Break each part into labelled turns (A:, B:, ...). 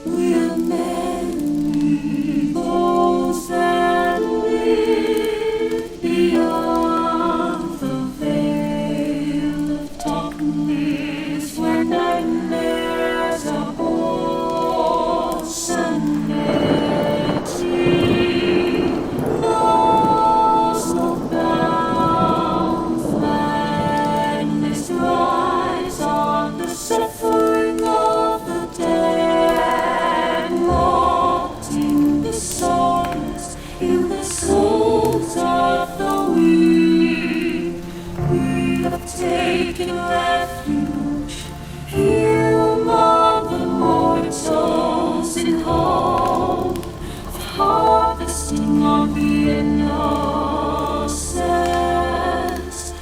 A: We're many those that live beyond the veil of darkness, where nightmares are wholesome empty. Knows no bounds, madness rides on the suffering of the dead, rotting the souls in the souls of the weak. We have taken refuge here among the mortals in hope of harvesting on the innocence.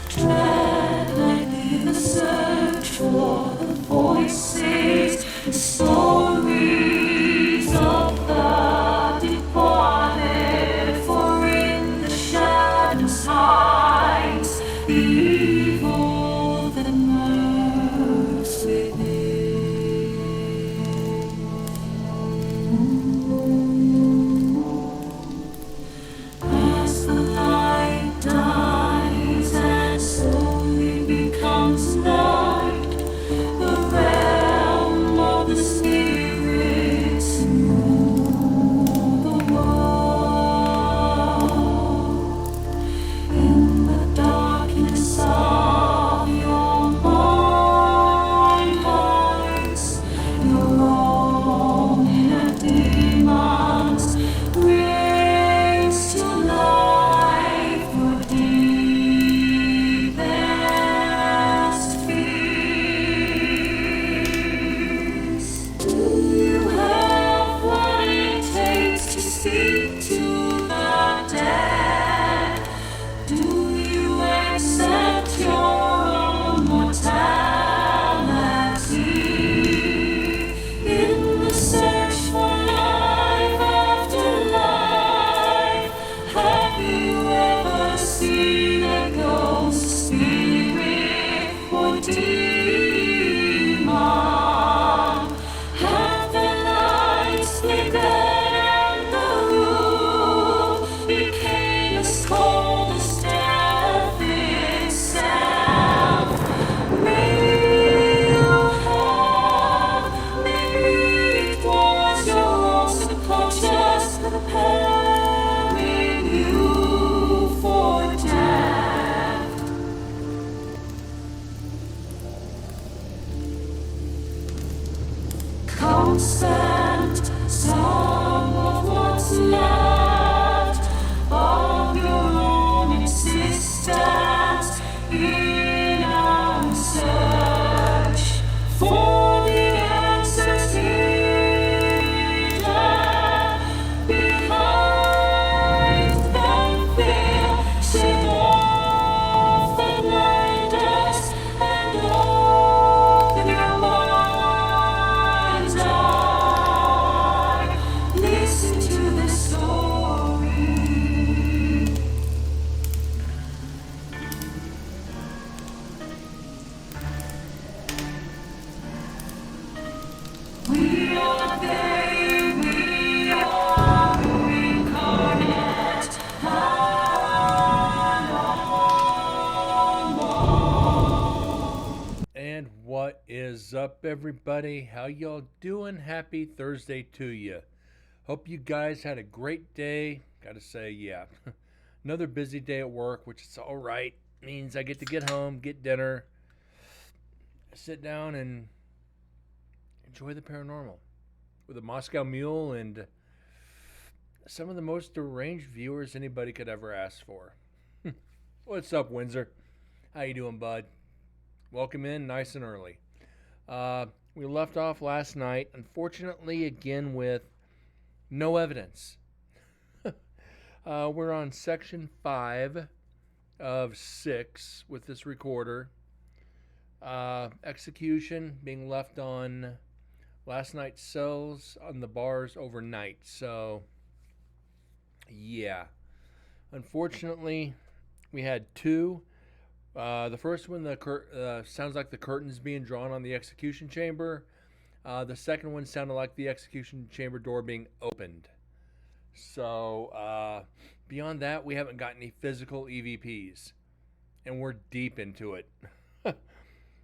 A: Tread lightly the search for the voices, the stories of the departed, for in the shadows hides the evil that lurks within. As the light dies and slowly becomes night, the realm of the spirits rule the world. In the darkness of your mind hides your own inner demons, raised to life your deepest fears. Do you have what it takes to speak to the dead? Do you accept your own mortality? In the search for life after life, have you ever seen a ghost, spirit, or demon? Have the lights flickered and the room became as cold as death itself? Maybe you have, maybe it was your own subconscious preparing you for death. Constant some of what's left of your own existence in our search for the answers hidden behind the veil. Shake off the blinders and open your mind's eye. Listen to the story. We are they, we are incarnate and
B: And what is up, everybody? How y'all doing? Happy Thursday to you. Hope you guys had a great day. Gotta say, yeah, another busy day at work, which is all right. Means I get to get home, get dinner, sit down, and enjoy the paranormal with a Moscow Mule and some of the most deranged viewers anybody could ever ask for. What's up, Windsor? How you doing, bud? Welcome in nice and early. We left off last night, unfortunately, again with no evidence. We're on section 5 of 6 with this recorder. Execution being left on last night's cells on the bars overnight. So, yeah. Unfortunately, we had 2. The first one, sounds like the curtains being drawn on the execution chamber. The second one sounded like the execution chamber door being opened. So, beyond that, we haven't got any physical EVPs, and we're deep into it.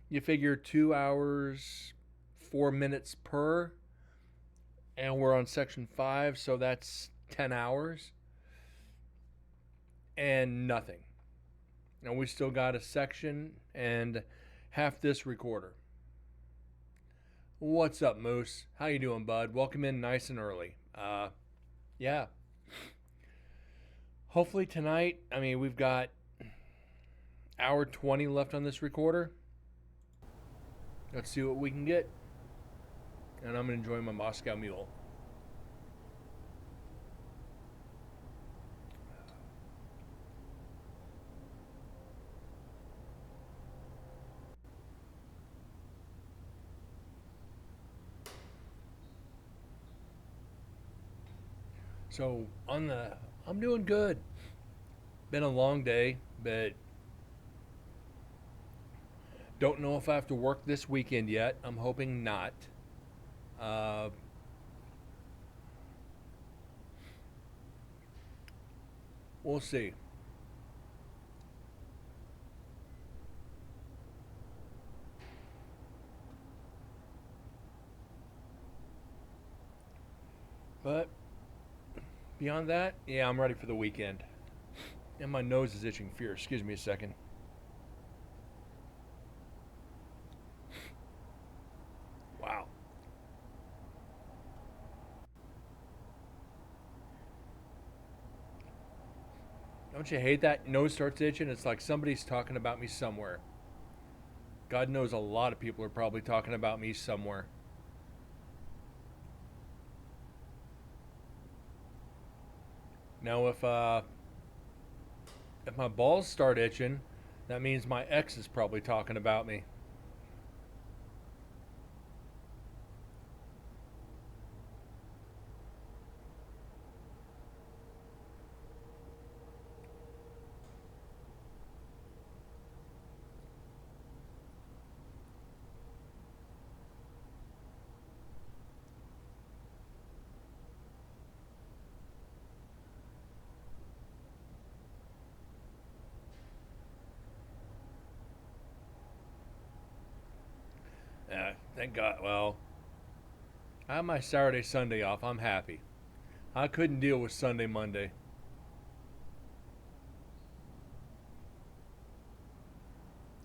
B: You figure 2 hours, 4 minutes per, and we're on section 5, so that's 10 hours, and nothing. And we still got a section and half this recorder. What's up, Moose? How you doing, bud? Welcome in nice and early. Yeah. Hopefully tonight, we've got hour 20 left on this recorder. Let's see what we can get. And I'm going to enjoy my Moscow Mule. So, I'm doing good. Been a long day, but don't know if I have to work this weekend yet. I'm hoping not. Uh, we'll see. But beyond that, yeah, I'm ready for the weekend. And my nose is itching fierce. Excuse me a second. Wow. Don't you hate that? Nose starts itching. It's like somebody's talking about me somewhere. God knows a lot of people are probably talking about me somewhere. Now, if my balls start itching, that means my ex is probably talking about me. Thank God. Well, I have my Saturday, Sunday off. I'm happy. I couldn't deal with Sunday, Monday,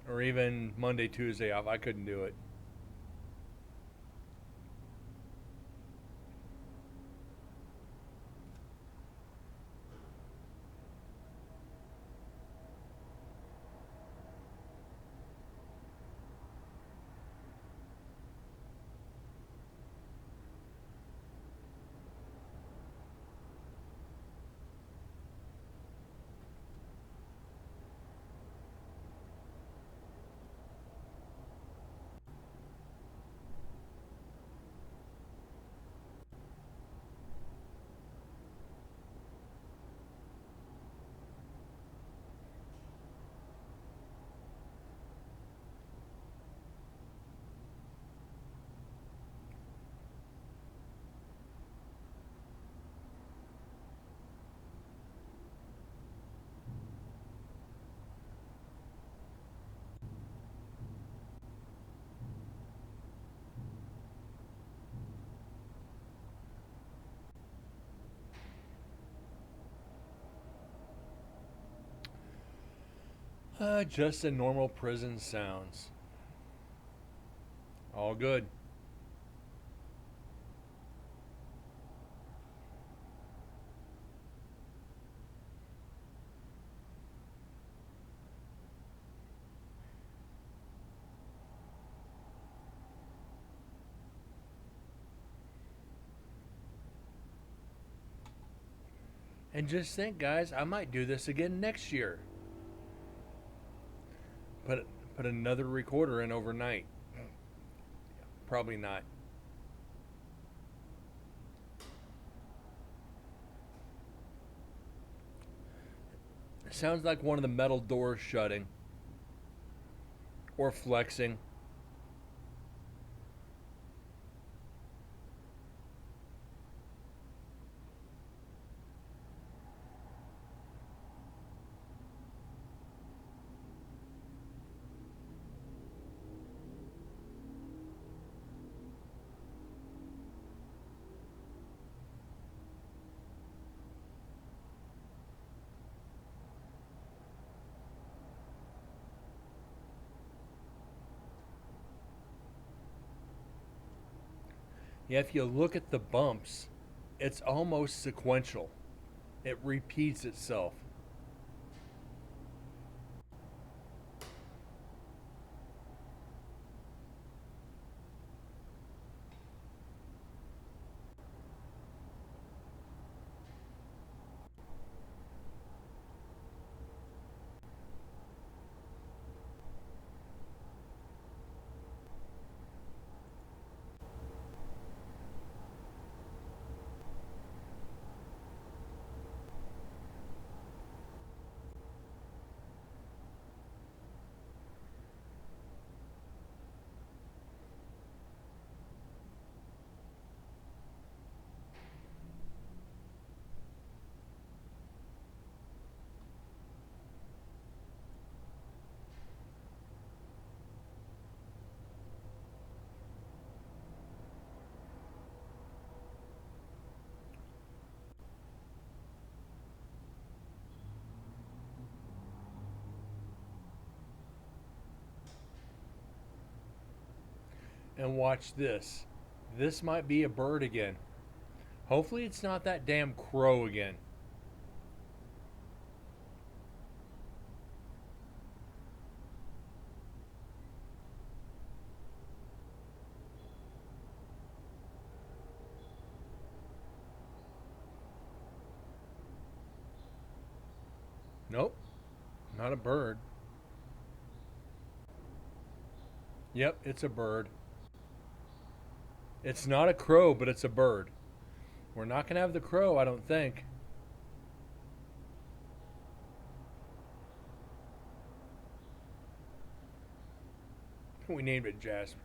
B: or even Monday, Tuesday off. I couldn't do it. Just a normal prison sounds. All good. And just think, guys, I might do this again next year. Put put another recorder in overnight. Probably not. It sounds like one of the metal doors shutting or flexing. Yeah, if you look at the bumps, it's almost sequential. It repeats itself. And watch this. This might be a bird again. Hopefully, it's not that damn crow again. Nope, not a bird. Yep, it's a bird. It's not a crow, but it's a bird. We're not going to have the crow, I don't think. We named it Jasper.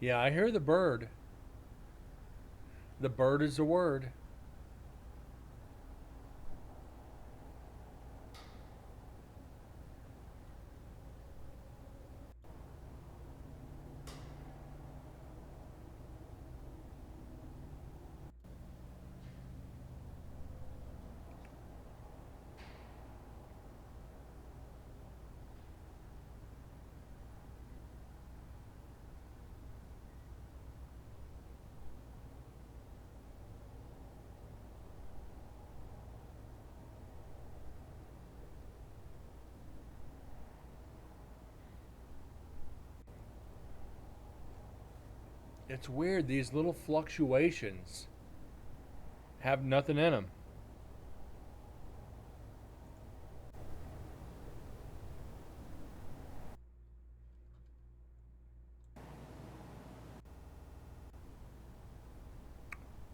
B: Yeah, I hear the bird. The bird is the word. It's weird. These little fluctuations have nothing in them.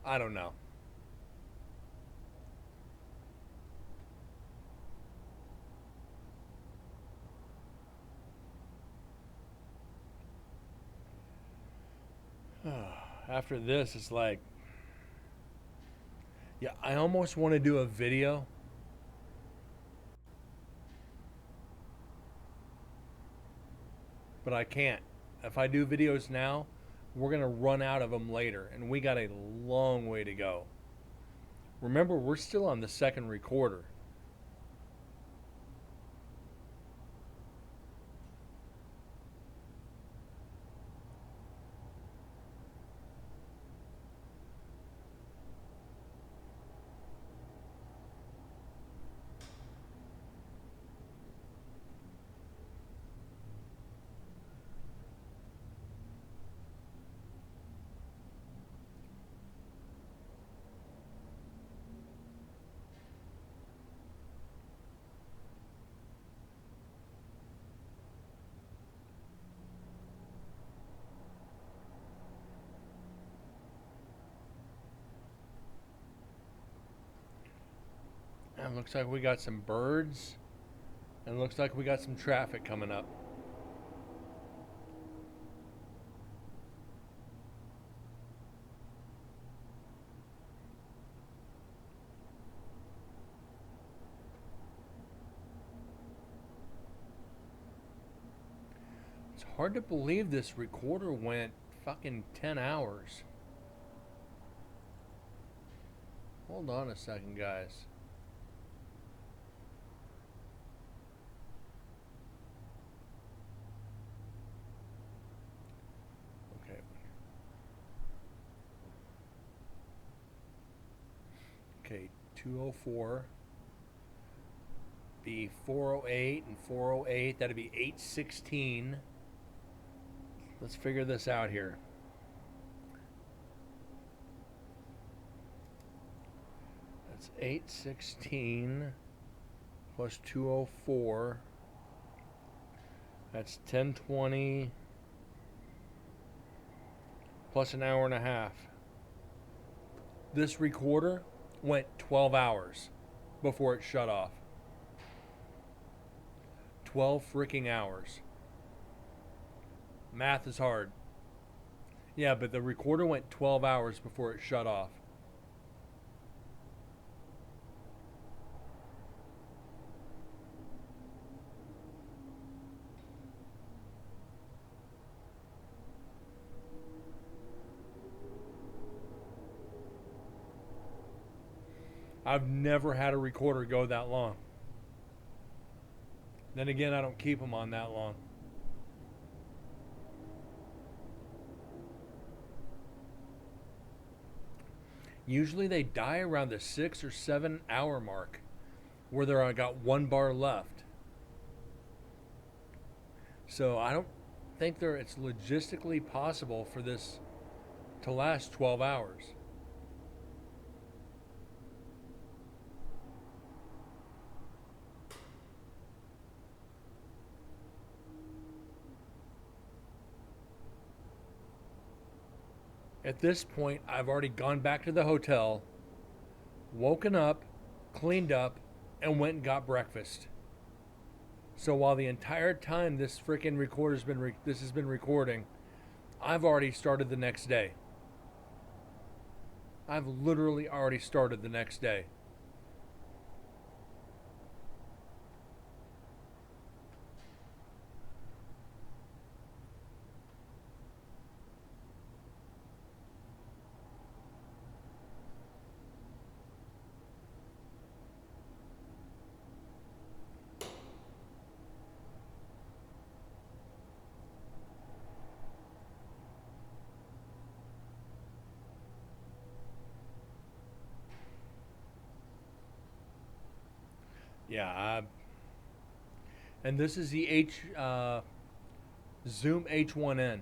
B: I don't know. After this, it's like, yeah, I almost want to do a video, but I can't. If I do videos now, we're going to run out of them later, and we got a long way to go. Remember, we're still on the second recorder. And looks like we got some birds, and looks like we got some traffic coming up. It's hard to believe this recorder went fucking 10 hours. Hold on a second, guys. Okay. 204. Be 408 and 408. That'd be 816. Let's figure this out here. That's 816 plus 204. That's 1020 plus an hour and a half. This recorder went 12 hours before it shut off. 12 freaking hours. Math is hard. Yeah, but the recorder went 12 hours before it shut off. I've never had a recorder go that long. Then again, I don't keep them on that long. Usually they die around the 6 or 7 hour mark where they're got one bar left. So I don't think it's logistically possible for this to last 12 hours. At this point, I've already gone back to the hotel, woken up, cleaned up, and went and got breakfast. So while the entire time this freaking recorder's been this has been recording, I've already started the next day. I've literally already started the next day. Yeah, and this is the Zoom H1N.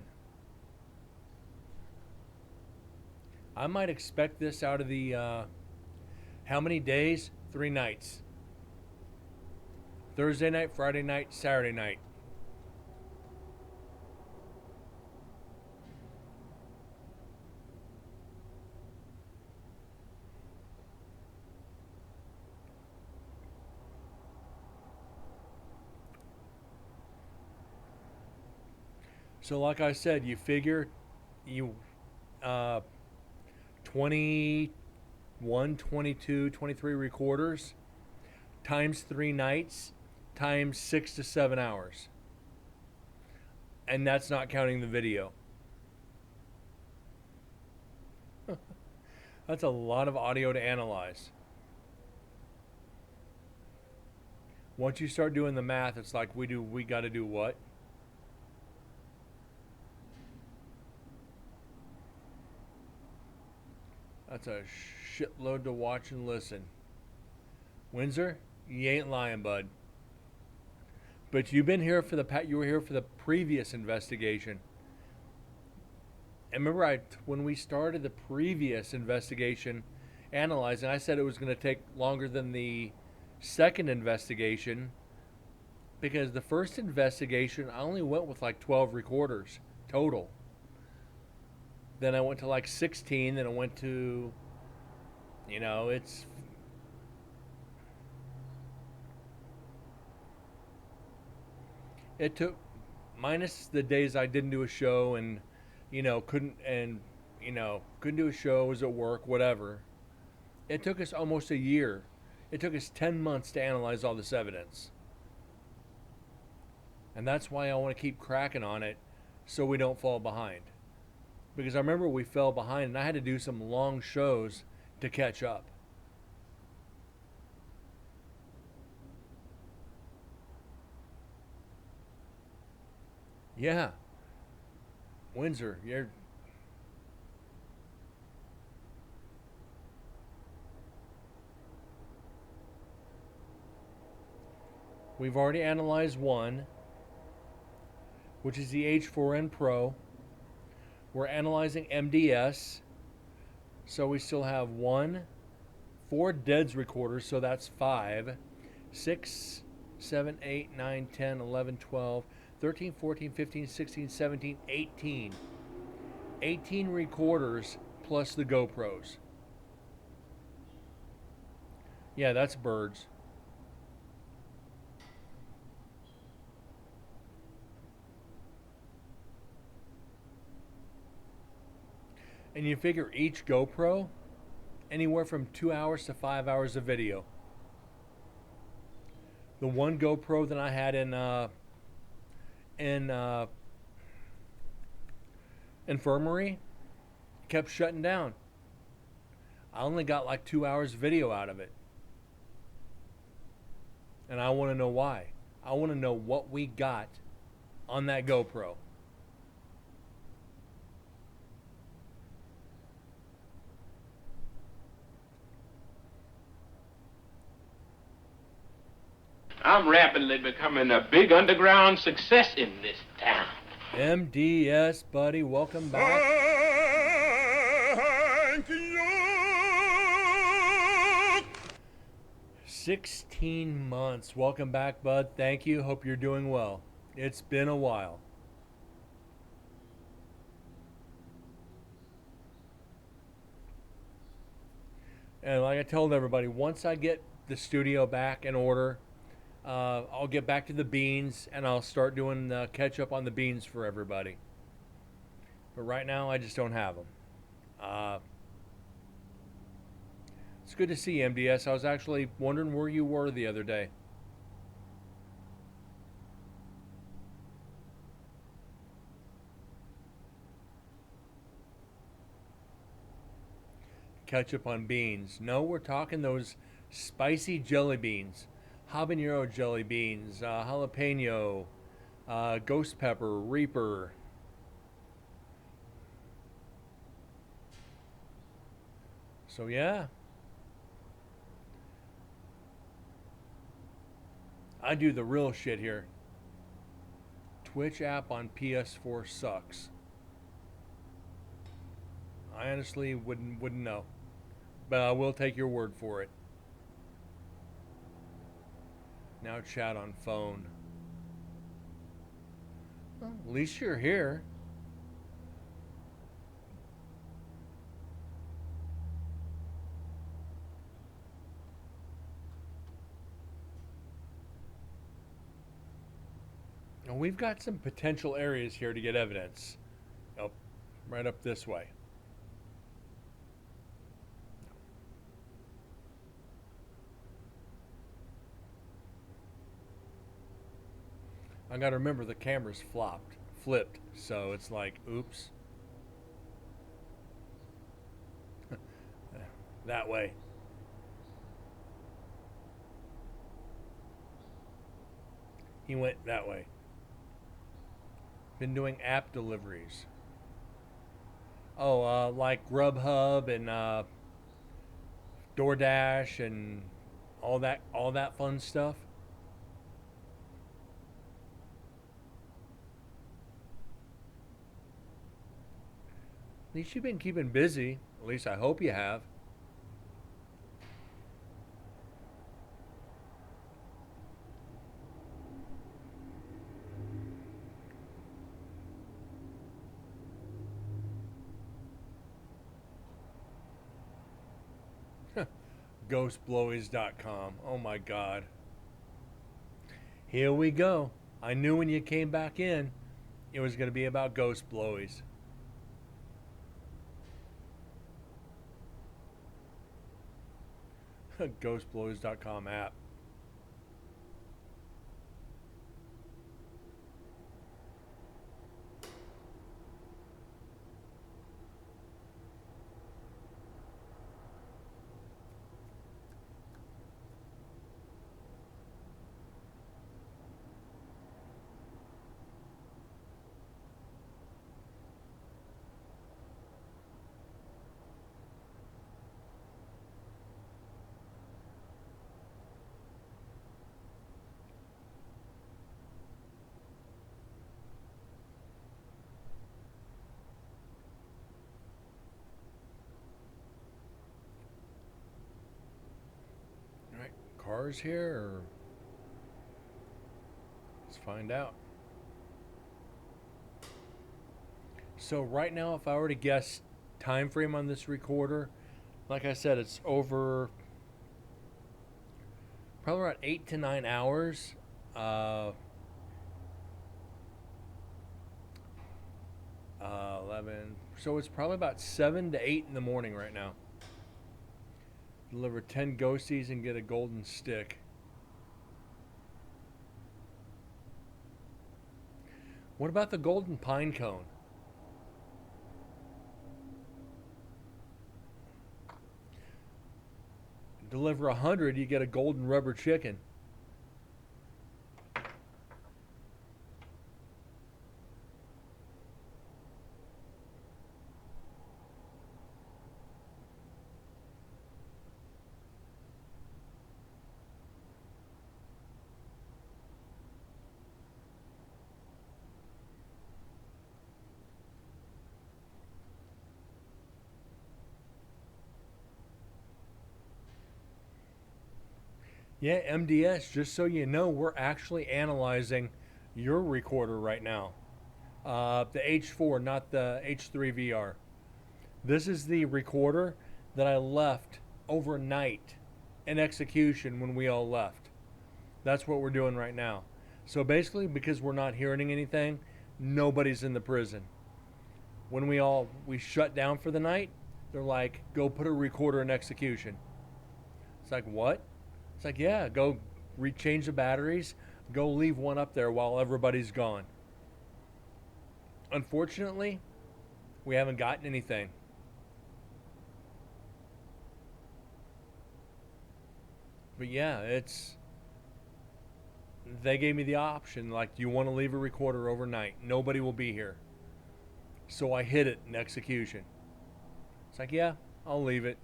B: I might expect this out of the how many days? 3 nights. Thursday night, Friday night, Saturday night. So like I said, you figure you 21, 22, 23 recorders times 3 nights times 6 to 7 hours. And that's not counting the video. That's a lot of audio to analyze. Once you start doing the math, it's like we got to do what? That's a shitload to watch and listen. Windsor, you ain't lying, bud. But you were here for the previous investigation. And remember, when we started the previous investigation analyzing, I said it was going to take longer than the second investigation because the first investigation I only went with like 12 recorders total. Then I went to like 16. Then I went to, it took, minus the days I didn't do a show and, couldn't do a show, was at work, whatever. It took us almost a year. It took us 10 months to analyze all this evidence. And that's why I want to keep cracking on it so we don't fall behind. Because I remember we fell behind and I had to do some long shows to catch up. Yeah. Windsor, you're We've already analyzed one, which is the H4n Pro. We're analyzing MDS. So we still have one, four DEADS recorders, so that's 5, 6, 7, 8, 9, 10, 11, 12, 13, 14, 15, 16, 17, 18. 18 recorders plus the GoPros. Yeah, that's birds. And you figure each GoPro, anywhere from 2 hours to 5 hours of video. The one GoPro that I had in infirmary kept shutting down. I only got like 2 hours video out of it. And I want to know why. I want to know what we got on that GoPro.
C: I'm rapidly becoming a big underground success in this town.
B: MDS, buddy, welcome back.
A: Thank you.
B: 16 months. Welcome back, bud. Thank you. Hope you're doing well. It's been a while. And like I told everybody, once I get the studio back in order, I'll get back to the beans and I'll start doing the catch up on the beans for everybody. But right now, I just don't have them. It's good to see you, MDS. I was actually wondering where you were the other day. Ketchup on beans. No, we're talking those spicy jelly beans, habanero jelly beans, jalapeno, ghost pepper, reaper. So yeah, I do the real shit here. Twitch app on PS4 sucks. I honestly wouldn't know, but I will take your word for it. Now chat on phone. Well, at least you're here. And we've got some potential areas here to get evidence. Oh, right up this way. I gotta remember the camera's flipped, so it's like, oops. That way. He went that way. Been doing app deliveries. Oh, like Grubhub and DoorDash and all that fun stuff. At least you've been keeping busy. At least I hope you have. Ghostblowies.com. Oh my god. Here we go. I knew when you came back in, it was going to be about ghost blowies. Ghostblowies.com app. cars here, or let's find out. So right now, if I were to guess time frame on this recorder, like I said, it's over probably around 8 to 9 hours. Uh, 11. So it's probably about 7 to 8 in the morning right now. Deliver 10 ghosties and get a golden stick. What about the golden pine cone? Deliver 100, you get a golden rubber chicken. Yeah, MDS, just so you know, we're actually analyzing your recorder right now. The H4, not the H3 VR. This is the recorder that I left overnight in execution when we all left. That's what we're doing right now. So basically, because we're not hearing anything, nobody's in the prison. When we shut down for the night, they're like, go put a recorder in execution. It's like, what? It's like, yeah, go rechange the batteries, go leave one up there while everybody's gone. Unfortunately, we haven't gotten anything. But yeah, they gave me the option, like, do you want to leave a recorder overnight? Nobody will be here. So I hit it in execution. It's like, yeah, I'll leave it.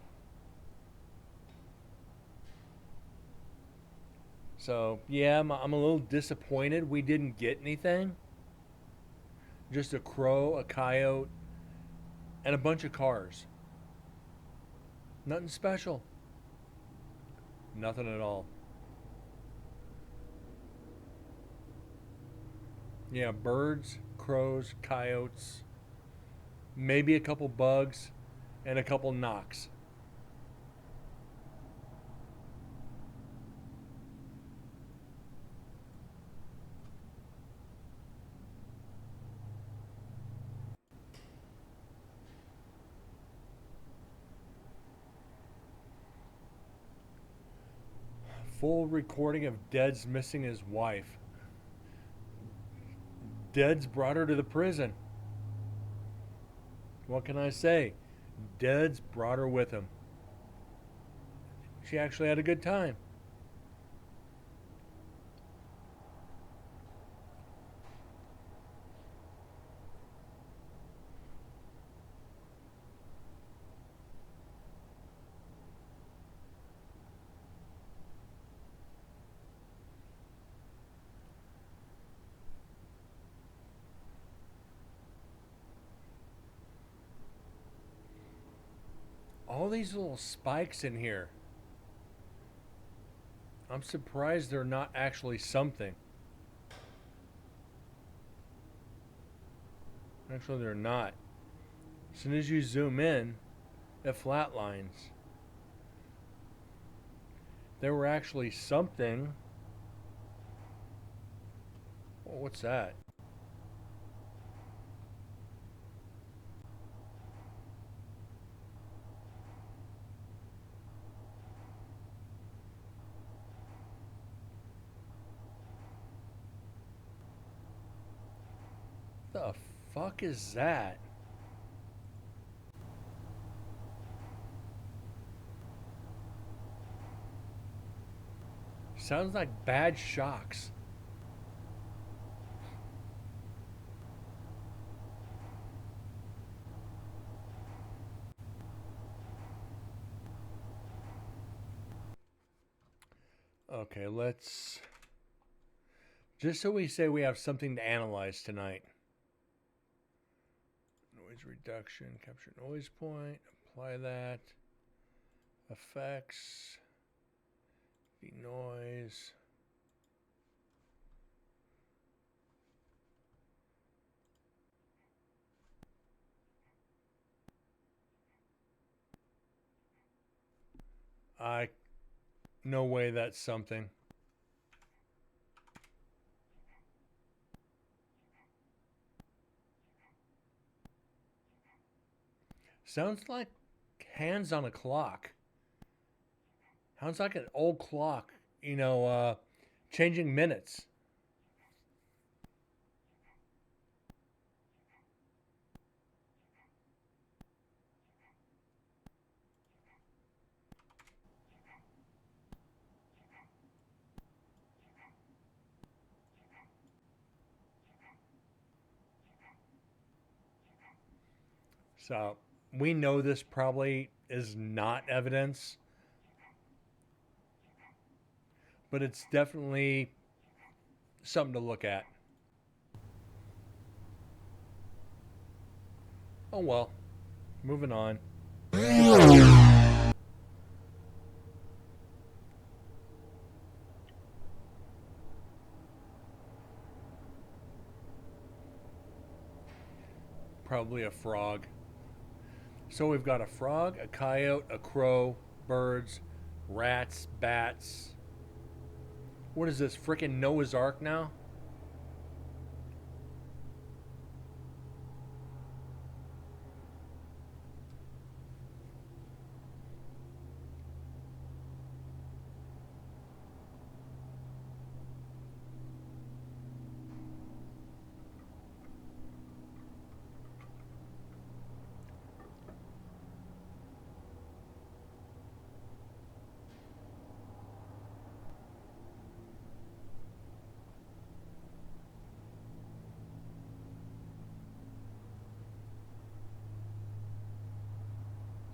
B: So yeah, I'm a little disappointed we didn't get anything. Just a crow, a coyote, and a bunch of cars. Nothing special. Nothing at all. Yeah, birds, crows, coyotes, maybe a couple bugs, and a couple knocks. Full recording of Dead's missing his wife. Dead's brought her to the prison. What can I say? Dead's brought her with him. She actually had a good time. All these little spikes in here. I'm surprised they're not actually something. Actually, they're not. As soon as you zoom in, it flatlines. They were actually something. Oh, what's that? The fuck is that? Sounds like bad shocks. Okay, let's. Just so we say we have something to analyze tonight. Noise reduction, capture noise point, apply that. Effects, The noise. I no way that's something. Sounds like hands on a clock. Sounds like an old clock, changing minutes. So we know this probably is not evidence, but it's definitely something to look at. Oh well, moving on. Probably a frog. So we've got a frog, a coyote, a crow, birds, rats, bats. What is this, frickin' Noah's Ark now?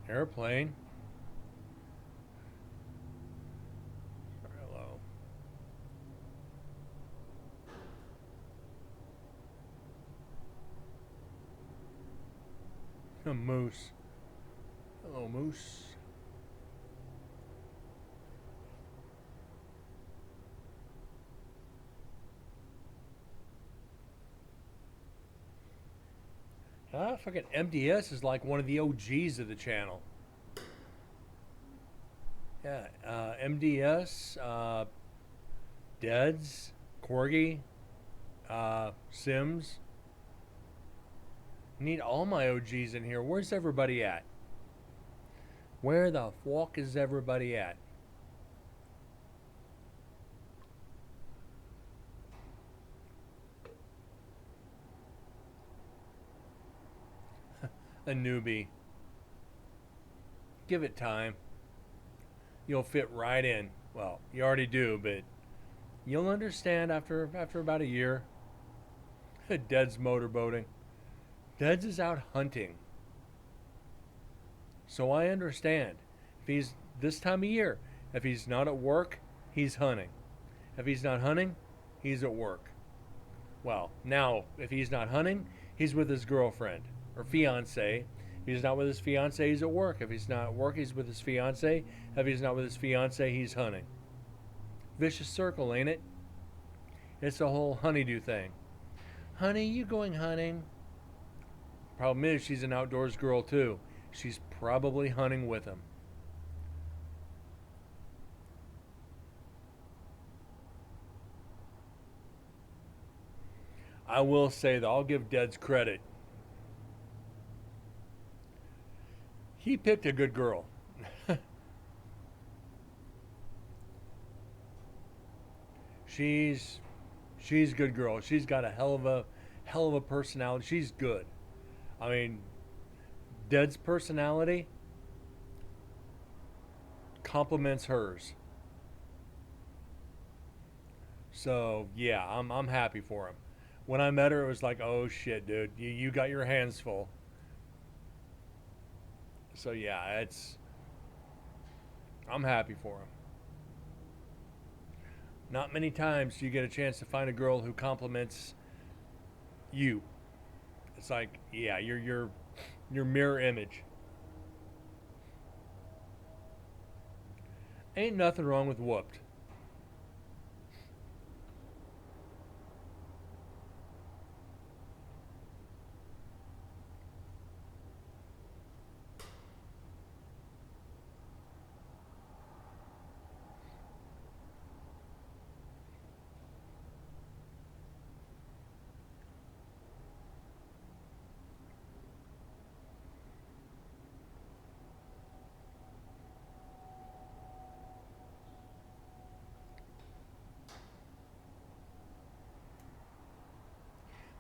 B: Airplane. Hello. A moose. Hello, moose. Fucking MDS is like one of the OGs of the channel. Yeah, MDS, Deads, Corgi, Sims. Need all my OGs in here. Where's everybody at? Where the fuck is everybody at? A newbie. Give it time. You'll fit right in. Well, you already do, but you'll understand after about a year. Dead's motorboating. Dead's is out hunting. So I understand. If he's this time of year, if he's not at work, he's hunting. If he's not hunting, he's at work. Well, now, if he's not hunting, he's with his girlfriend or fiance. If he's not with his fiance, he's at work. If he's not at work, he's with his fiance. If he's not with his fiance, he's hunting. Vicious circle, ain't it? It's a whole honeydew thing. Honey, you going hunting? Problem is, she's an outdoors girl too. She's probably hunting with him. I will say that I'll give Dead's credit. He picked a good girl. she's she's a good girl. She's got a hell of a personality. She's good. I mean, Dead's personality complements hers. So yeah, I'm happy for him. When I met her, it was like, oh shit, dude, you got your hands full. So yeah, I'm happy for him. Not many times do you get a chance to find a girl who compliments you. It's like, yeah, you're your mirror image. Ain't nothing wrong with whooped.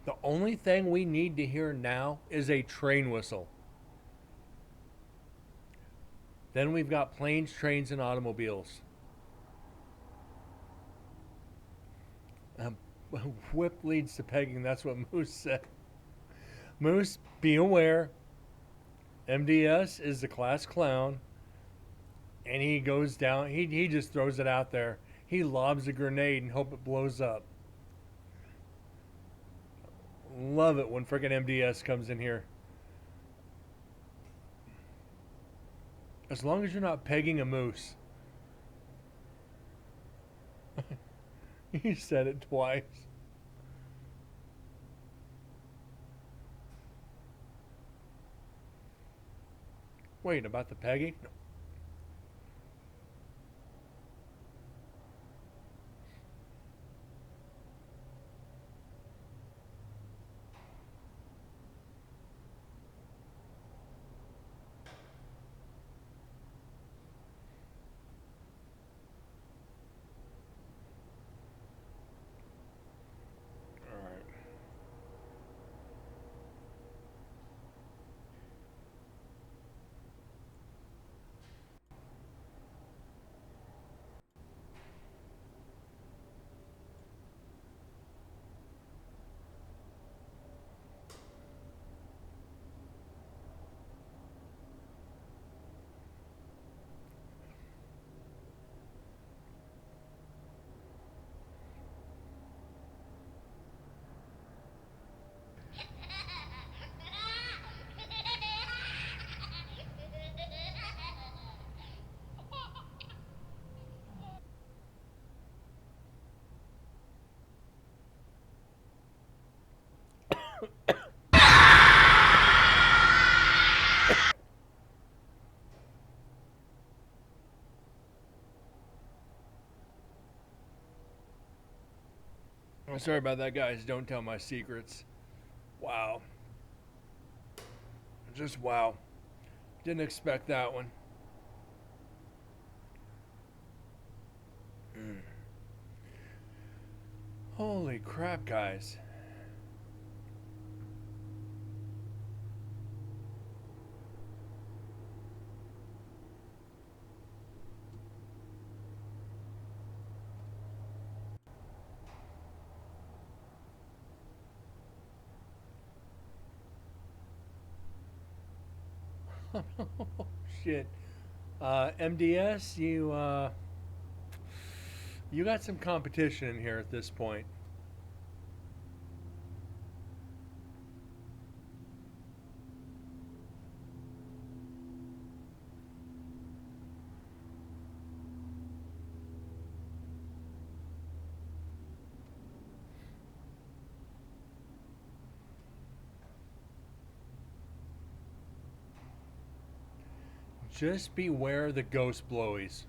B: The only thing we need to hear now is a train whistle. Then we've got planes, trains, and automobiles. Um, whip leads to pegging. That's what Moose said. Moose, be aware. MDS is the class clown, and he goes down. He just throws it out there. He lobs a grenade and hope it blows up. Love it when freaking MDS comes in here. As long as you're not pegging a moose. He said it twice. Wait, about the pegging? No. All right. I'm sorry about that, guys. Don't tell my secrets. Wow. Just wow. Didn't expect that one. Mm. Holy crap, guys. Shit. MDS, you got some competition in here at this point. Just beware the ghost blowies.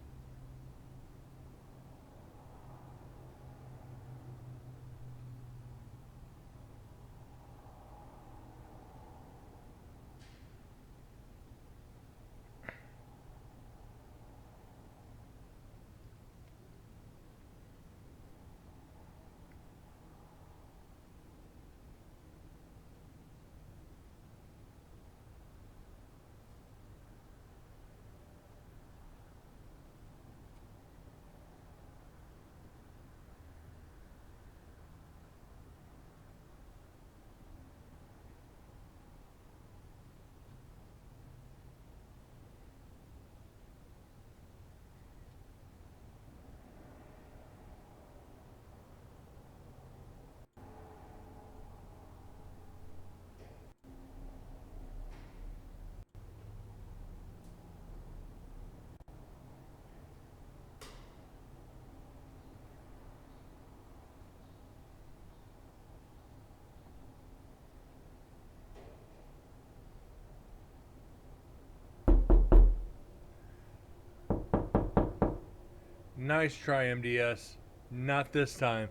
B: Nice try, MDS. Not this time.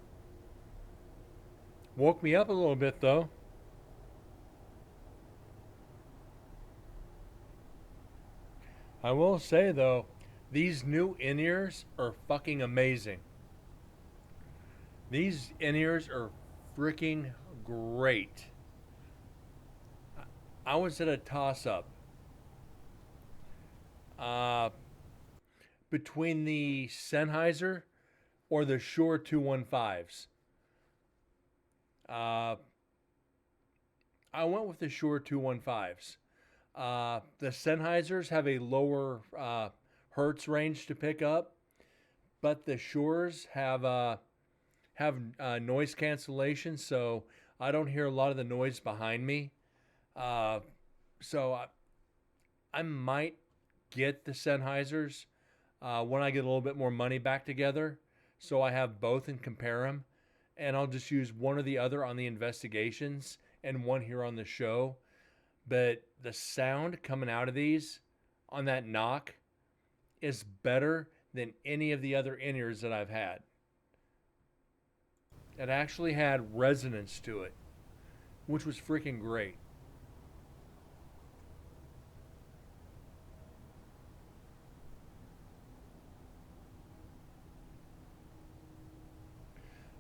B: Woke me up a little bit, though. I will say, though, these new in-ears are fucking amazing. These in-ears are freaking great. I was at a toss up uh, between the Sennheiser or the Shure 215s. Uh, I went with the Shure 215s. The Sennheisers have a lower hertz range to pick up, but the Shures have noise cancellation, so I don't hear a lot of the noise behind me. Uh, so I might get the Sennheisers when I get a little bit more money back together, so I have both and compare them, and I'll just use one or the other on the investigations and one here on the show. But the sound coming out of these on that knock is better than any of the other in-ears that I've had. It actually had resonance to it, which was freaking great.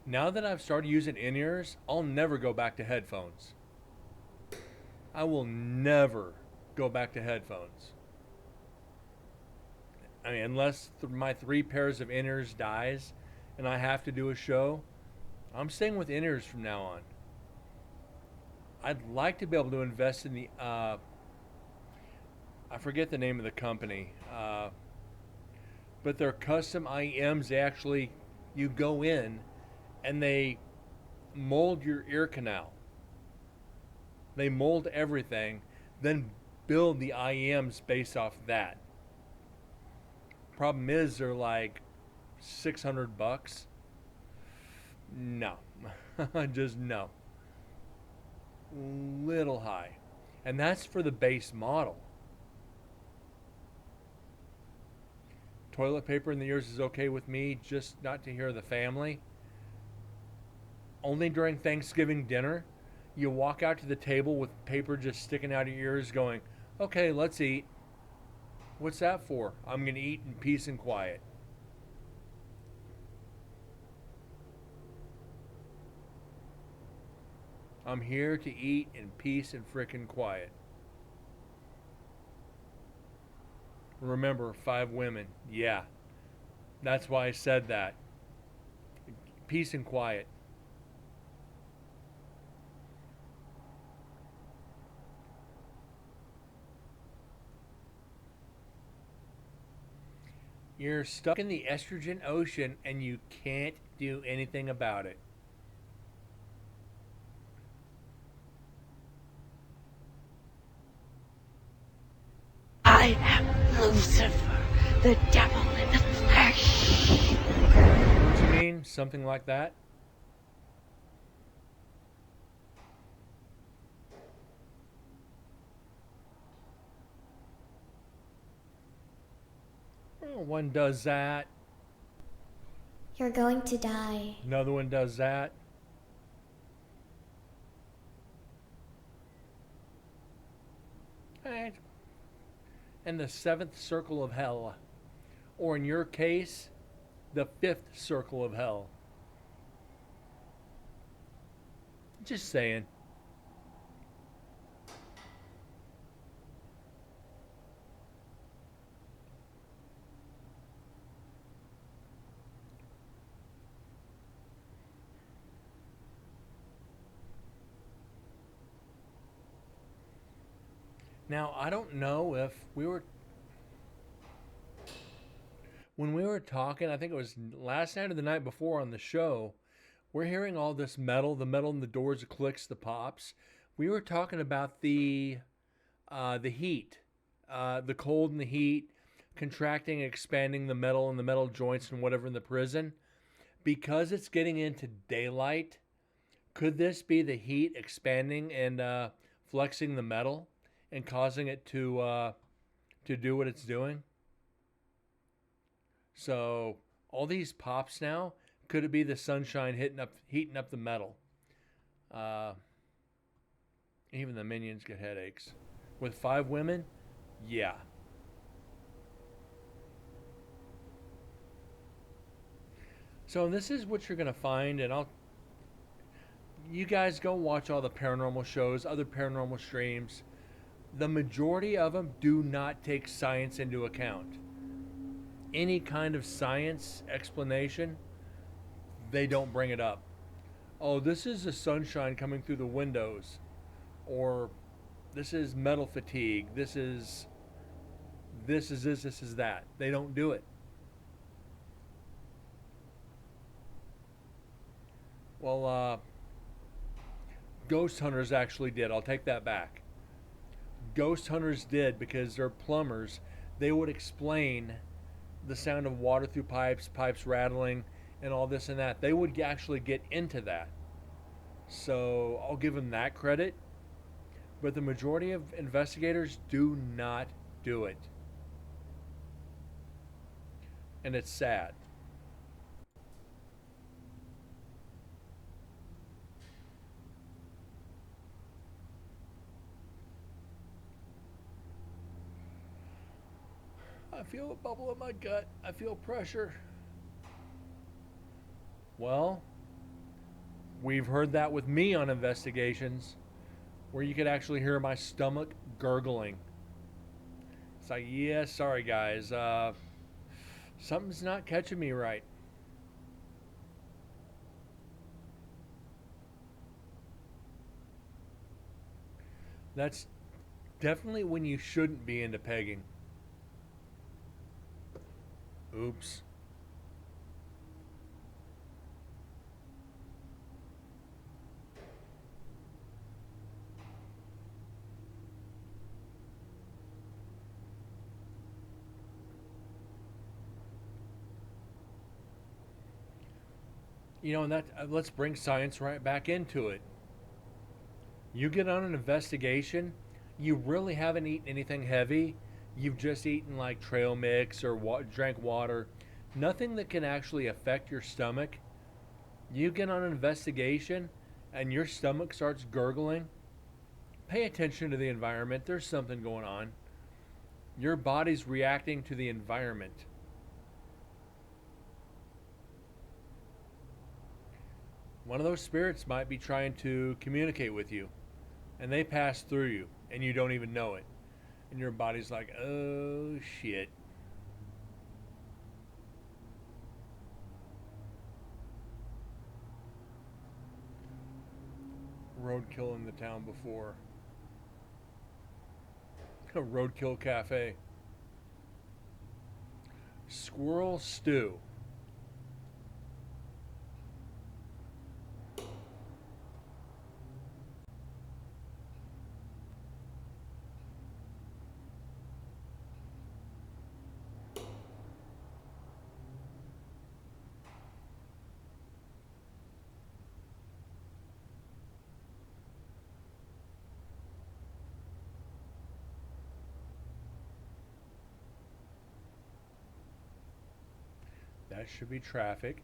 B: Now that I've started using in-ears, I'll never go back to headphones. I will never go back to headphones. I mean, unless my three pairs of in-ears dies and I have to do a show, I'm staying with in-ears from now on. I'd like to be able to invest in the I forget the name of the company, but they're custom IEMs. They actually, you go in and they mold your ear canal. They mold everything, then build the IEMs based off that. Problem is, they're like $600. No, just no. Little high, and that's for the base model. Toilet paper in the ears is okay with me, just not to hear the family. Only during Thanksgiving dinner, you walk out to the table with paper just sticking out of your ears going, okay, let's eat. What's that for? I'm going to eat in peace and quiet. I'm here to eat in peace and frickin' quiet. Remember, 5 women. Yeah, that's why I said that. Peace and quiet. You're stuck in the estrogen ocean and you can't do anything about it.
D: I am Lucifer, the devil in the flesh.
B: What you mean? Something like that? Well, one does that.
E: You're going to die.
B: Another one does that. Right. And the 7th circle of hell. Or in your case, the 5th circle of hell. Just saying. Now, I don't know if when we were talking, I think it was last night or the night before on the show, we're hearing all this metal, the metal in the doors, the clicks, the pops. We were talking about the heat, the cold and the heat, contracting, expanding the metal and the metal joints and whatever in the prison. Because it's getting into daylight, could this be the heat expanding and flexing the metal and causing it to do what it's doing? So all these pops now, could it be the sunshine heating up the metal? Uh, Even the minions get headaches. With 5 women, yeah. So this is what you're gonna find, and You guys go watch all the paranormal shows, other paranormal streams. The majority of them do not take science into account. Any kind of science explanation, they don't bring it up. Oh, this is the sunshine coming through the windows. Or this is metal fatigue. This is that. They don't do it. Well, ghost hunters actually did. I'll take that back. Ghost hunters did because they're plumbers. They would explain the sound of water through pipes, pipes rattling, and all this and that. They would actually get into that. So I'll give them that credit. But the majority of investigators do not do it. And it's sad. I feel a bubble in my gut. I feel pressure. Well, we've heard that with me on investigations where you could actually hear my stomach gurgling. It's like, yeah, sorry guys, something's not catching me right. That's definitely when you shouldn't be into pegging. Oops. You know, and that let's bring science right back into it. You get on an investigation, you really haven't eaten anything heavy. You've just eaten like trail mix or drank water. Nothing that can actually affect your stomach. You get on an investigation and your stomach starts gurgling. Pay attention to the environment. There's something going on. Your body's reacting to the environment. One of those spirits might be trying to communicate with you, and they pass through you, and you don't even know it. And your body's like, oh shit. Roadkill in the town before. A roadkill cafe. Squirrel stew. That should be traffic.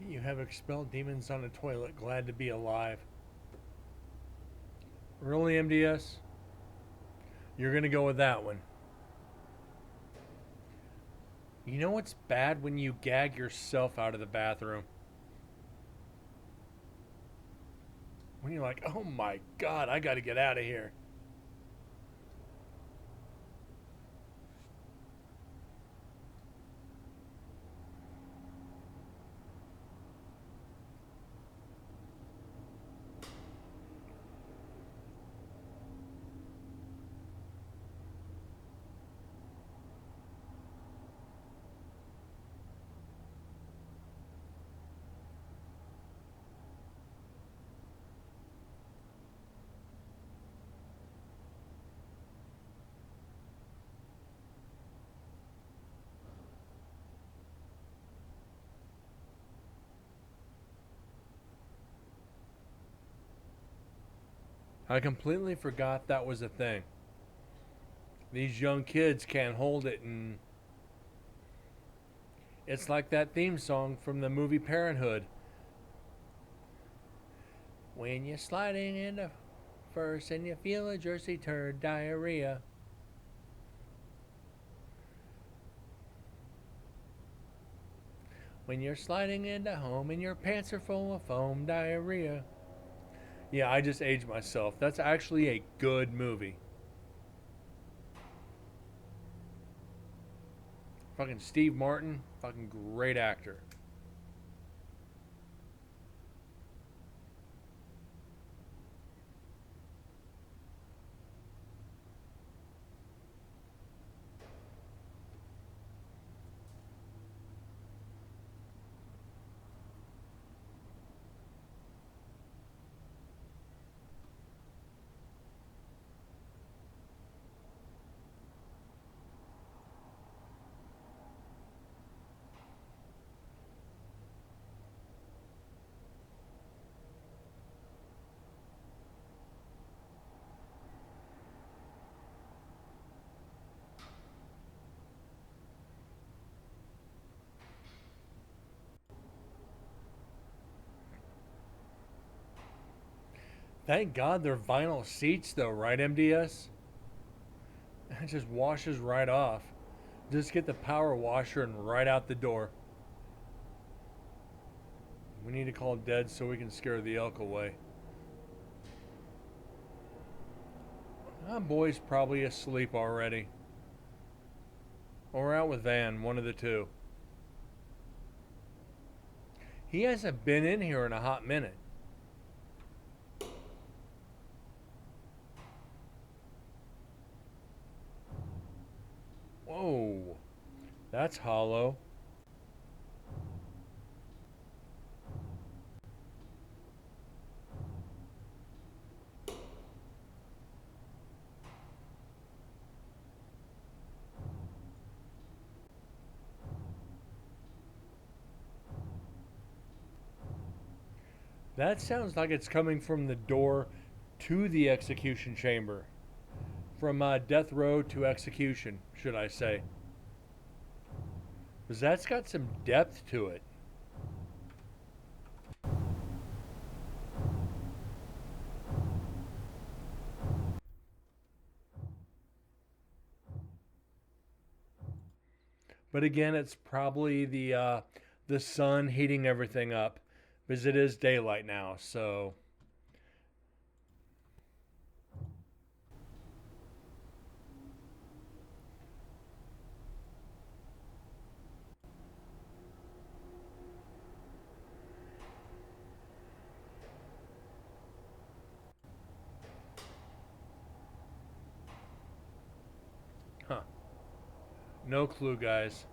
B: You have expelled demons on a toilet. Glad to be alive. Really, MDS? You're going to go with that one. You know what's bad when you gag yourself out of the bathroom? When you're like, oh my god, I gotta get out of here. I completely forgot that was a thing. These young kids can't hold it, and it's like that theme song from the movie Parenthood. When you're sliding into first and you feel a Jersey turd diarrhea. When you're sliding into home and your pants are full of foam diarrhea. Yeah, I just aged myself. That's actually a good movie. Fucking Steve Martin, fucking great actor. Thank God they're vinyl seats though, right, MDS? It just washes right off. Just get the power washer and right out the door. We need to call dead so we can scare the elk away. Boy's probably asleep already. Or out with Van, one of the two. He hasn't been in here in a hot minute. Whoa, that's hollow. That sounds like it's coming from the door to the execution chamber. From death row to execution, should I say. Because that's got some depth to it. But again, it's probably the sun heating everything up, because it is daylight now. So huh. No clue, guys.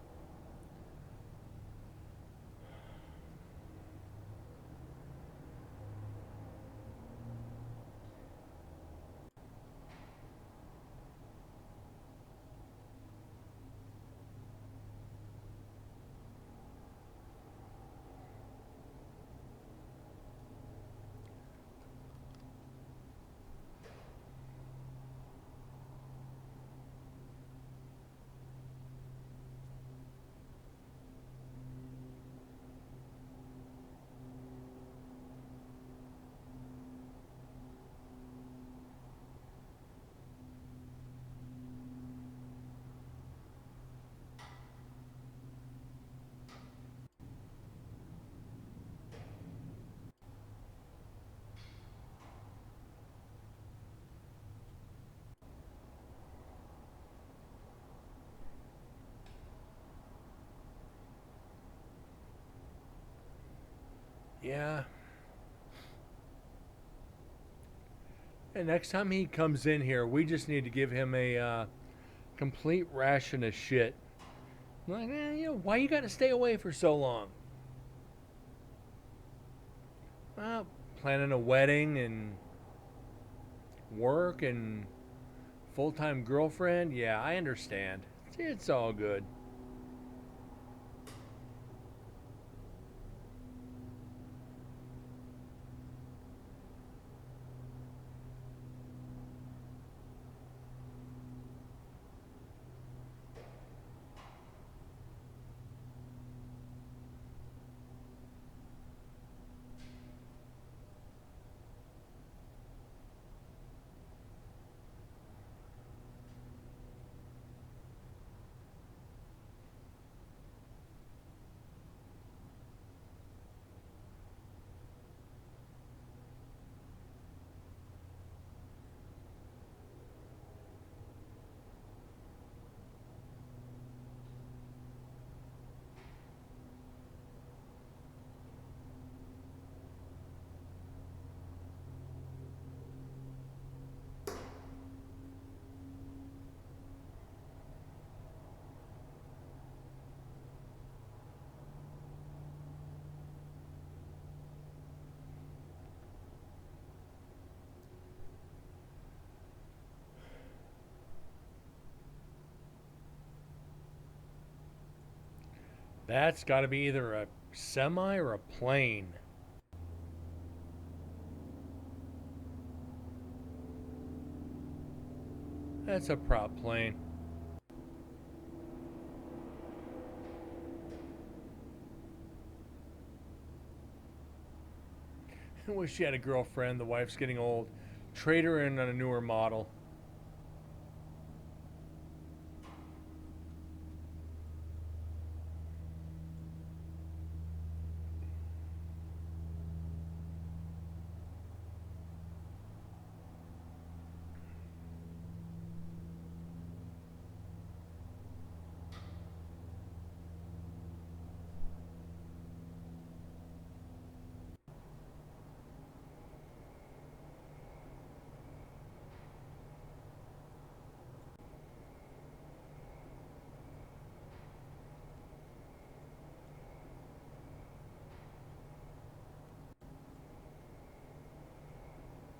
B: And next time he comes in here, we just need to give him a complete ration of shit. Like, why you got to stay away for so long? Well, planning a wedding and work and full-time girlfriend. Yeah, I understand. It's all good. That's got to be either a semi or a plane. That's a prop plane. I wish she had a girlfriend. The wife's getting old. Trade her in on a newer model.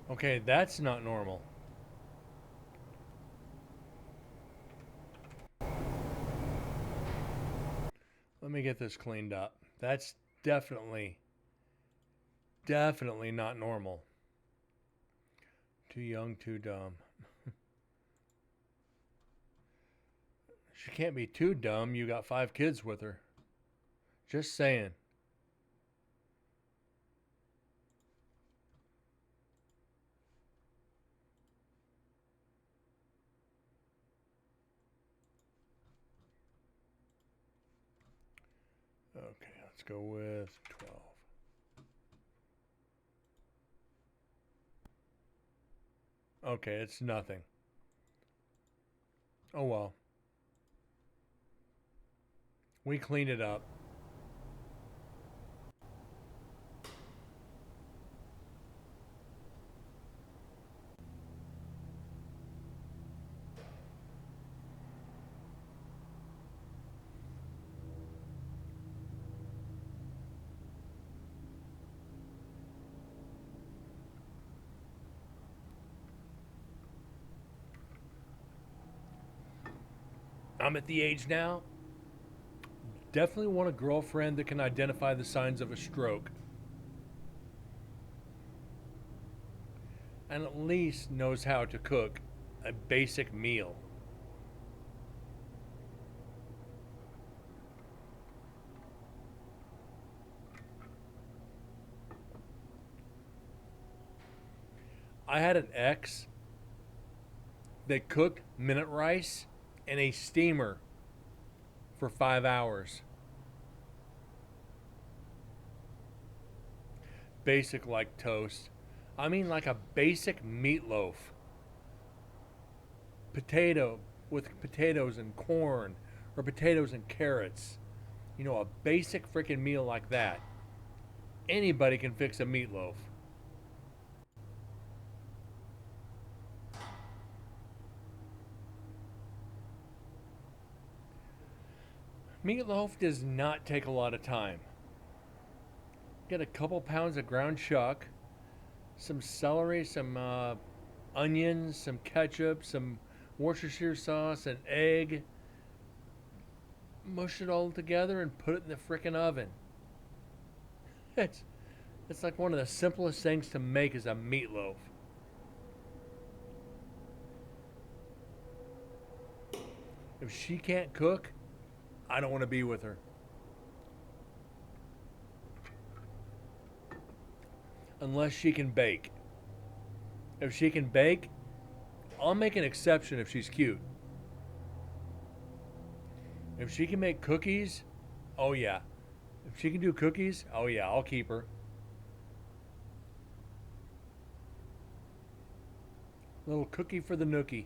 B: Okay, that's not normal. Let me get this cleaned up. That's definitely not normal. Too young, too dumb. She can't be too dumb. You got 5 kids with her. Just saying. Okay, let's go with 12. Okay, it's nothing. Oh well. We cleaned it up. I'm at the age now. Definitely want a girlfriend that can identify the signs of a stroke. And at least knows how to cook a basic meal. I had an ex that cooked minute rice in a steamer for 5 hours. Basic like toast. I mean like a basic meatloaf. Potato with potatoes and corn or potatoes and carrots. You know, a basic freaking meal like that. Anybody can fix a meatloaf. Meatloaf does not take a lot of time. Get a couple pounds of ground chuck, some celery, some onions, some ketchup, some Worcestershire sauce, an egg. Mush it all together and put it in the frickin' oven. It's it's like one of the simplest things to make is a meatloaf. If she can't cook, I don't want to be with her. Unless she can bake. If she can bake, I'll make an exception if she's cute. If she can make cookies, oh yeah. If she can do cookies, oh yeah, I'll keep her. Little cookie for the nookie.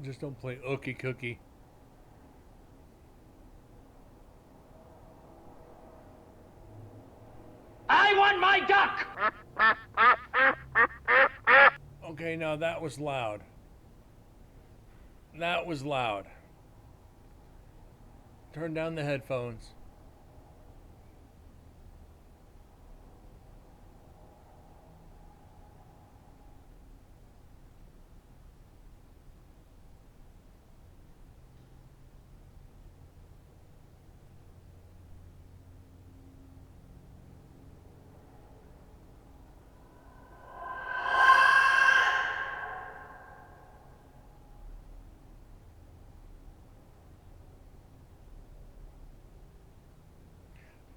B: Just don't play ookie cookie.
F: I want my duck!
B: Okay, now that was loud. That was loud. Turn down the headphones.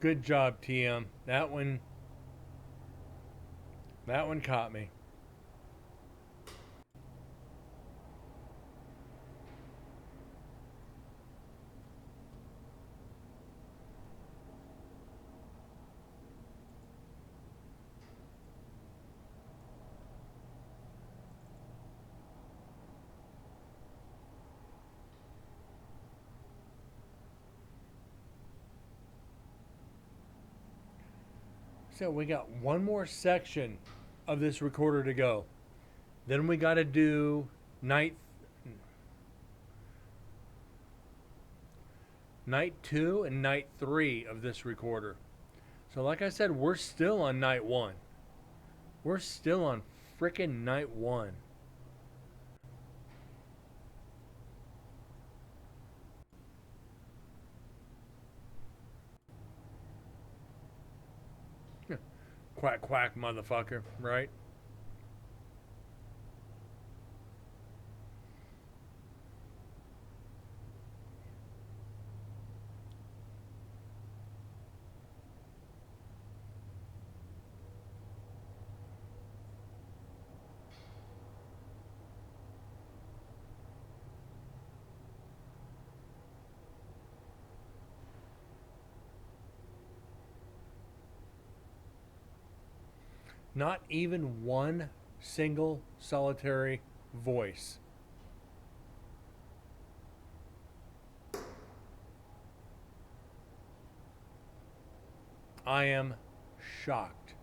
B: Good job, TM. That one caught me. So we got one more section of this recorder to go. Then we got to do night 2 and night 3 of this recorder. So like I said, we're still on night 1. We're still on frickin' night 1. Quack, quack, motherfucker, right? Not even one single solitary voice. I am shocked.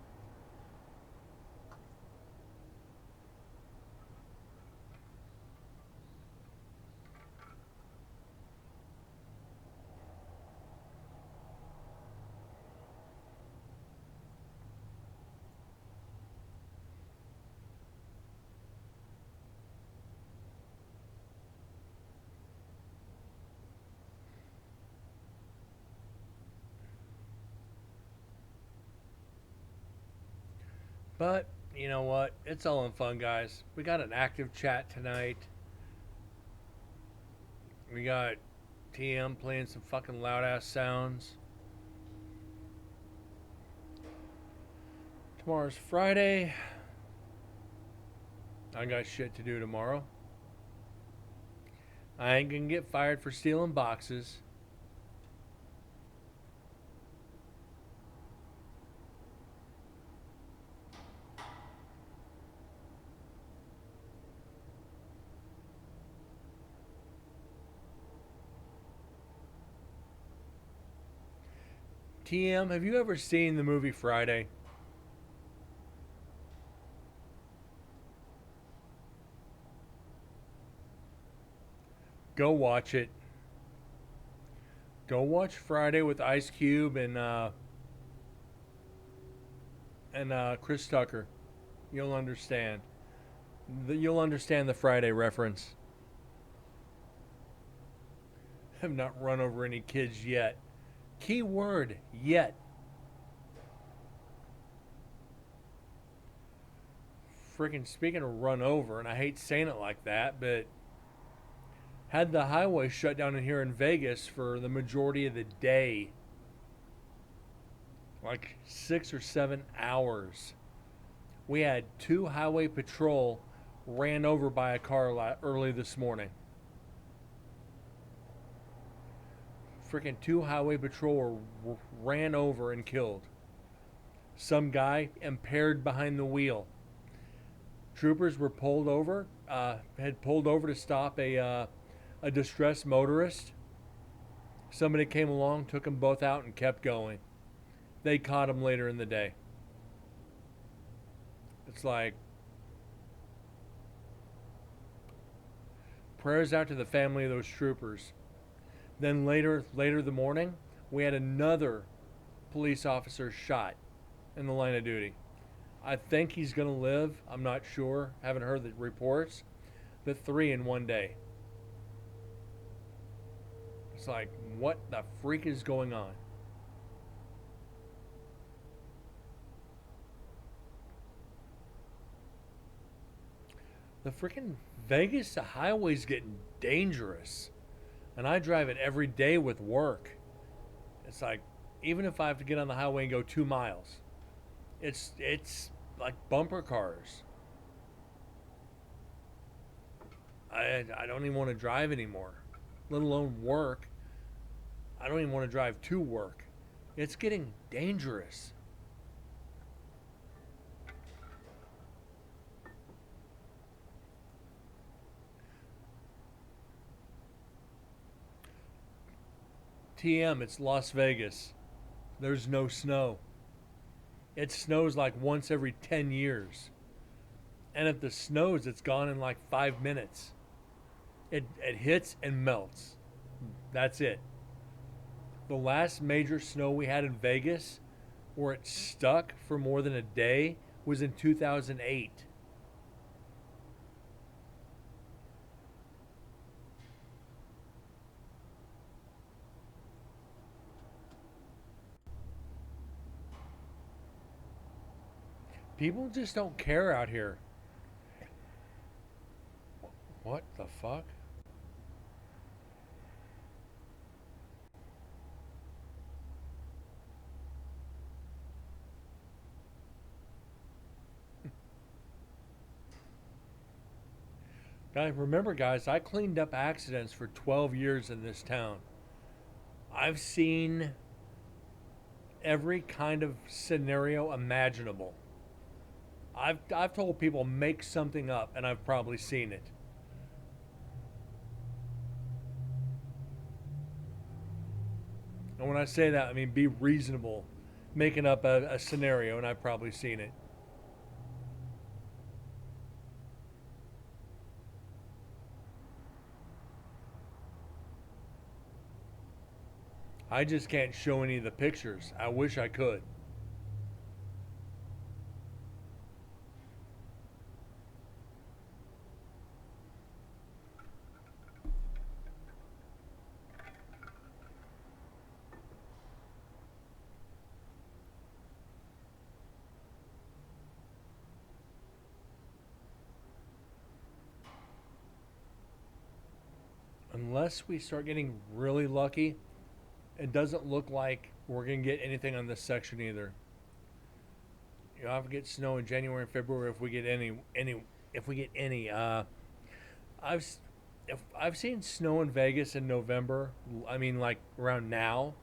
B: But, you know what? It's all in fun, guys. We got an active chat tonight. We got TM playing some fucking loud ass sounds. Tomorrow's Friday. I got shit to do tomorrow. I ain't gonna get fired for stealing boxes. TM, have you ever seen the movie Friday? Go watch it. Go watch Friday with Ice Cube and Chris Tucker. You'll understand. You'll understand the Friday reference. Have not run over any kids yet. Key word, yet. Freaking speaking of run over, and I hate saying it like that, but had the highway shut down in here in Vegas for the majority of the day. Like 6 or 7 hours. We had 2 highway patrol ran over by a car early this morning. Freaking 2 highway patrol ran over and killed. Some guy impaired behind the wheel. Troopers were pulled over, had pulled over to stop a distressed motorist. Somebody came along, took them both out, and kept going. They caught him later in the day. It's like, prayers out to the family of those troopers. Then later the morning, we had another police officer shot in the line of duty. I think he's going to live. I'm not sure. Haven't heard the reports. But 3 in one day. It's like, what the freak is going on? The freaking Vegas, the highway's getting dangerous. And I drive it every day with work. It's like, even if I have to get on the highway and go 2 miles, it's like bumper cars. I don't even want to drive anymore, let alone work. I don't even want to drive to work. It's getting dangerous. TM, it's Las Vegas. There's no snow. It snows like once every 10 years. And if the snows, it's gone in like 5 minutes. It hits and melts. That's it. The last major snow we had in Vegas, where it stuck for more than a day, was in 2008. People just don't care out here. What the fuck? Remember, guys, I cleaned up accidents for 12 years in this town. I've seen every kind of scenario imaginable. I've told people make something up, and I've probably seen it. And when I say that, I mean be reasonable. Making up a scenario, and I've probably seen it. I just can't show any of the pictures. I wish I could. Unless we start getting really lucky, it doesn't look like we're going to get anything on this section either. You'll have to get snow in January and February if we get if we get any. I've s- if I've seen snow in Vegas in November. I mean, like around now,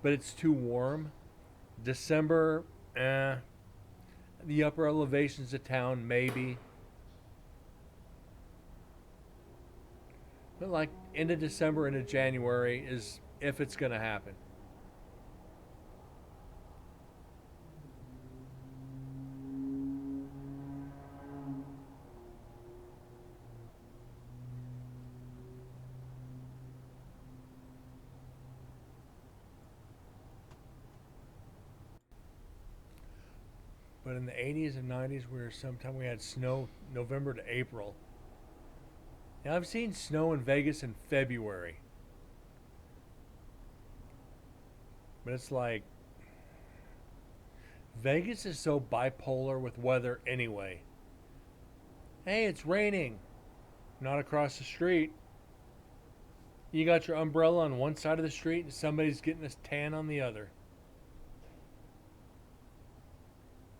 B: but it's too warm. December, eh. The upper elevations of town, maybe. But like into December, into January is if it's gonna happen. But in the 80s and 90s, where sometime we had snow November to April. Now I've seen snow in Vegas in February, but it's like Vegas is so bipolar with weather anyway. Hey, it's raining. Not across the street. You got your umbrella on one side of the street and somebody's getting a tan on the other.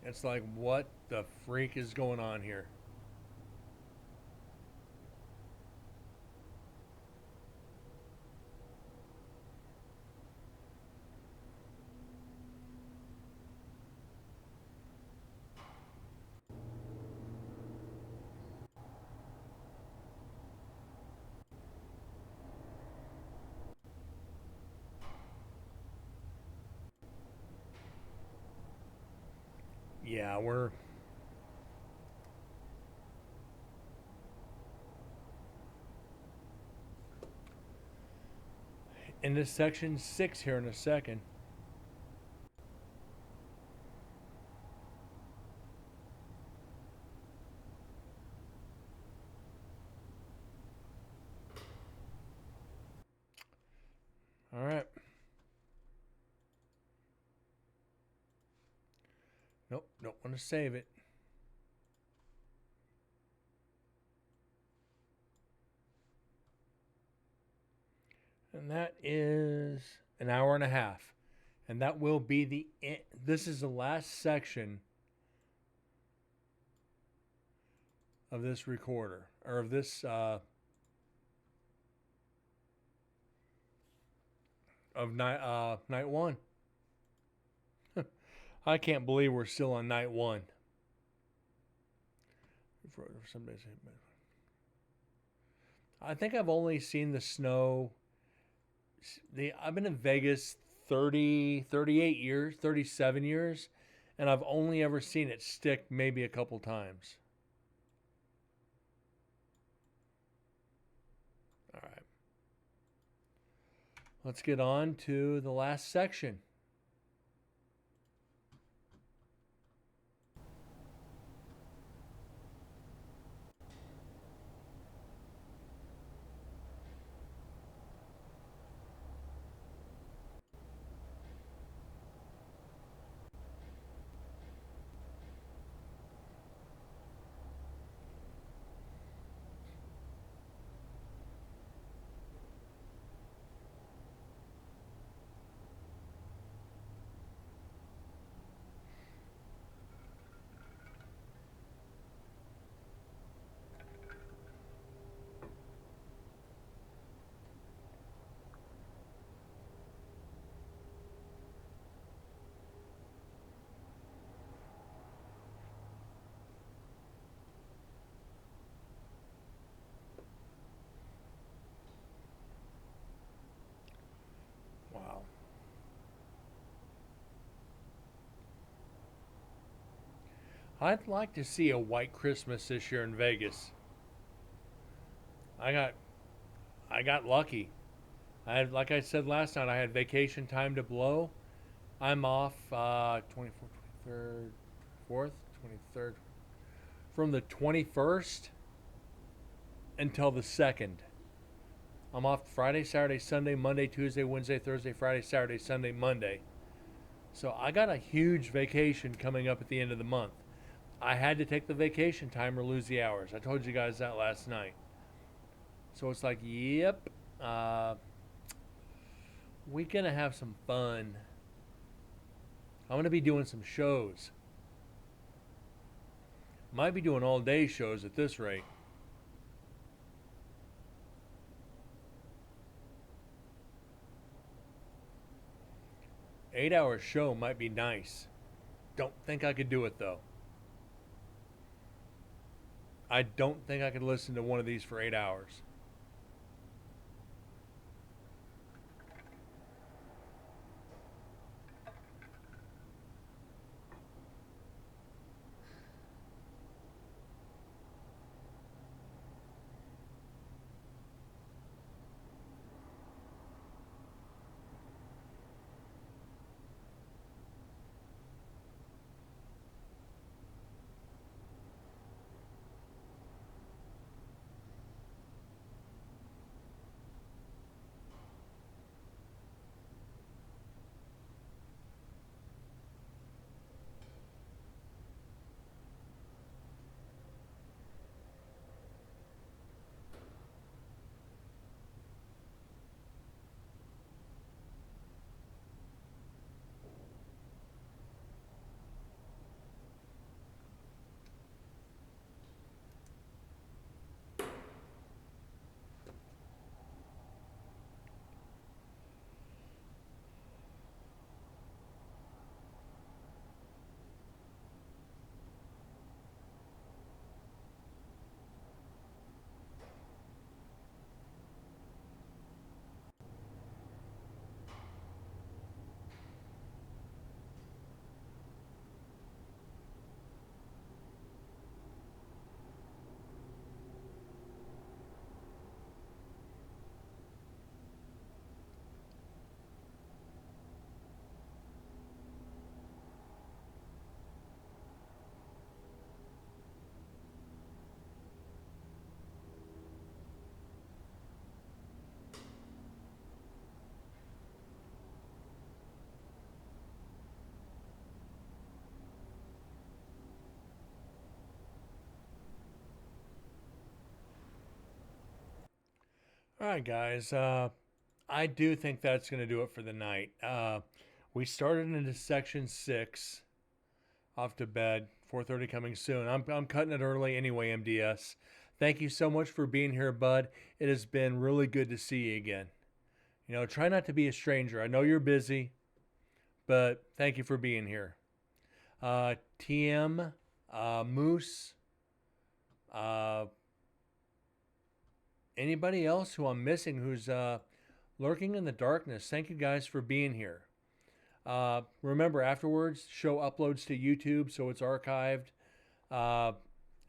B: It's like, what the freak is going on here? Yeah, we're into section 6 here in a second. All right. Nope, don't want to save it. And that is an hour and a half. And that will be this is the last section of this recorder, or of this, of night one. I can't believe we're still on night one. I think I've only seen the snow. I've been in Vegas 30, 38 years, 37 years, and I've only ever seen it stick maybe a couple times. All right. Let's get on to the last section. Wow. I'd like to see a white Christmas this year in Vegas. I got I got lucky. I had, like I said last night, I had vacation time to blow. I'm off 24th, 23rd, 4th, 23rd, from the 21st until the 2nd. I'm off Friday, Saturday, Sunday, Monday, Tuesday, Wednesday, Thursday, Friday, Saturday, Sunday, Monday. So I got a huge vacation coming up at the end of the month. I had to take the vacation time or lose the hours. I told you guys that last night. So it's like, yep, uh, we gonna have some fun. I'm gonna be doing some shows. Might be doing all day shows at this rate. Eight-hour show might be nice. Don't think I could do it though. I don't think I could listen to one of these for 8 hours. All right, guys. I do think that's going to do it for the night. We started into section 6. Off to bed. 4:30 coming soon. I'm cutting it early anyway. MDS. Thank you so much for being here, bud. It has been really good to see you again. You know, try not to be a stranger. I know you're busy, but thank you for being here. TM, Moose, uh, anybody else who I'm missing who's lurking in the darkness, thank you guys for being here. Remember, afterwards, show uploads to YouTube, so it's archived. Uh,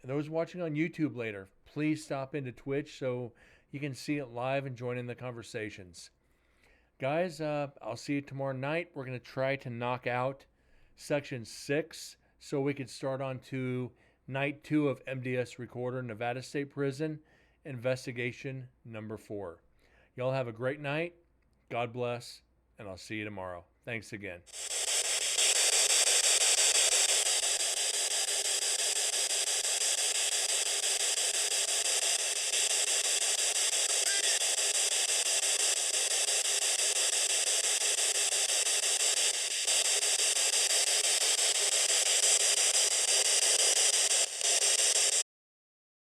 B: those watching on YouTube later, please stop into Twitch so you can see it live and join in the conversations. Guys, I'll see you tomorrow night. We're going to try to knock out section 6 so we could start on to night 2 of MDS Recorder, Nevada State Prison, investigation number 4. Y'all have a great night. God bless, and I'll see you tomorrow. Thanks again.